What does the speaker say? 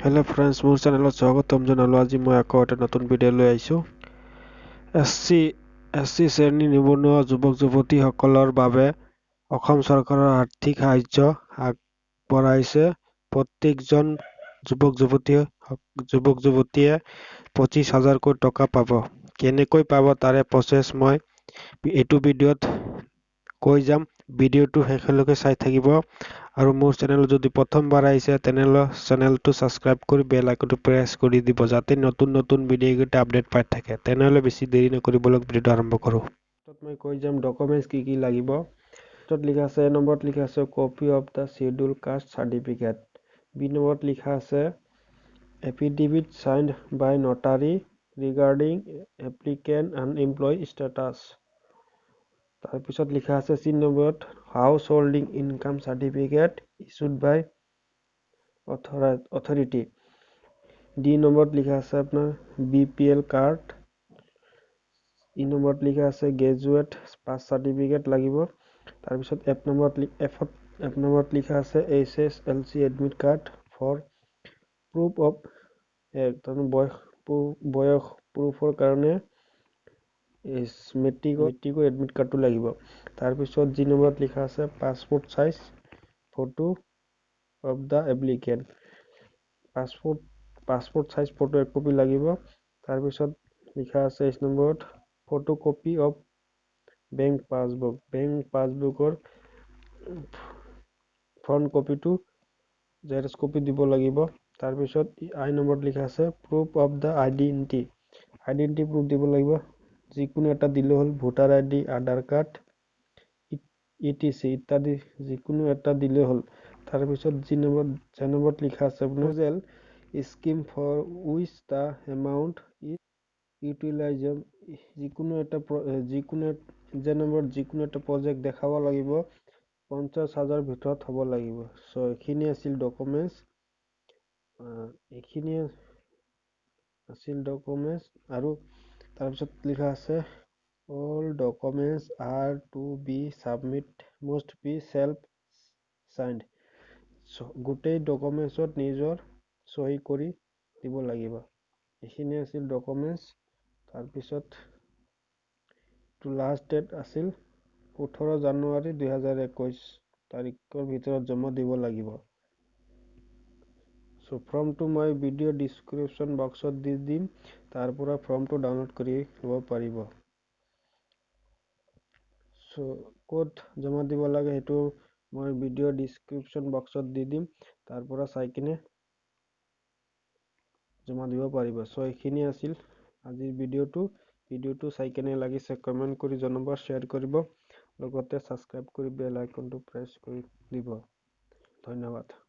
hello friends मोर channel स्वागतम जनालो আজি মই আকৌ এটা নতুন ভিডিও লৈ আইছো এসসি শ্ৰেণী নিবনুৱা যুৱক যুৱতীসকলৰ বাবে অসম চৰকাৰৰ আৰ্থিক সাহায্য আগবঢ়াইছে প্ৰত্যেকজন যুৱক যুৱতীয়ে 25,000 কৈ টকা পাব কেনেকৈ পাব তাৰে প্ৰচেছ মই এইটো ভিডিওত কৈ যাম ভিডিওটো শেষলৈকে চাই থাকিব আৰু মোৰ চেনেল যদি প্ৰথমবাৰ আহিছে তেনেহলে চেনেলটো সাবস্ক্ৰাইব কৰি বেল আইকনটো প্ৰেছ কৰি দিব যাতে নতুন ভিডিওগিটা আপডেট পাই থাকে তেনেহলে বেছি দেৰি নকৰিবলৈ ভিডিওটো আৰম্ভ কৰো মই কৈ যাম ডকুমেন্টস কি লাগিব তত লিখা আছে এ নম্বৰত লিখা আছে copy of the schedule caste certificate B নম্বৰত লিখা আছে affidavit signed by notary regarding applicant and employee status তাৰ পিছত লিখা আছে সি নম্বৰত house holding income certificate issued by authority D নম্বৰত লিখা আছে আপোনাৰ বিপিএল কাৰ্ড ই নম্বৰত লিখা আছে গ্ৰেজুৱেট পাছ সাৰ্টিফিকেট লাগিব তাৰ পিছত এফ নম্বৰত লিখা আছে SSLC admit card for proof of বয়স প্ৰুফৰ কাৰণে মেট্ৰিকৰ এডমিট কাৰ্ডটো লাগিব তাৰ পিছত জি নম্বৰত লিখা আছে passport size photo of the applicant passport size photo এক কপি লাগিব তাৰ পিছত লিখা আছে এছ নম্বৰত ফটোকপি অফ বেংক পাছবুকৰ ফ্ৰন্ট কপিটো জেৰক্স কপি দিব লাগিব তাৰ পিছত আই নম্বৰত লিখা আছে proof of the identity proof দিব লাগিব যিকোনো এটা দিলে হল ভোটাৰ আইডি আধাৰ কাৰ্ড ইটিসি ইত্যাদি যিকোনো এটা দিলে হল তাৰ পিছত জি নম্বৰত লিখা আছে proposal scheme for which the amount is utilized যিকোনো এটা প্ৰজেক্ট দেখাব লাগিব 50,000 ভিতৰত হ'ব লাগিব সো এখিনি আছিল ডকুমেন্টস আৰু তাৰ পিছত লিখা আছে all documents are to be submit must be self signed গোটেই ডকুমেন্টছত নিজৰ সহি কৰি দিব লাগিব এখিনি আছিল ডকুমেন্টস তাৰ পিছত লাষ্ট ডেট আছিল 18 জানুৱাৰী 2021 তাৰিখৰ ভিতৰত জমা দিব লাগিব সো ফৰ্মটো মই ভিডিও ডেসক্ৰিপশন বক্সত দি দিম তাৰ পৰা ফৰ্মটো ডাউনলোড কৰি লব পাৰিব সো কোড জমা দিব লাগে হেতু মই ভিডিও ডেসক্ৰিপশন বক্সত দি দিম তাৰ পৰা চাই কিনে জমা দিব পাৰিব সো এখিনি আছিল আজিৰ ভিডিওটো চাই কেনে লাগিছে কমেন্ট কৰি জনাব শেয়াৰ কৰিব লগতে সাবস্ক্ৰাইব কৰি বেল আইকনটো প্ৰেছ কৰি দিব ধন্যবাদ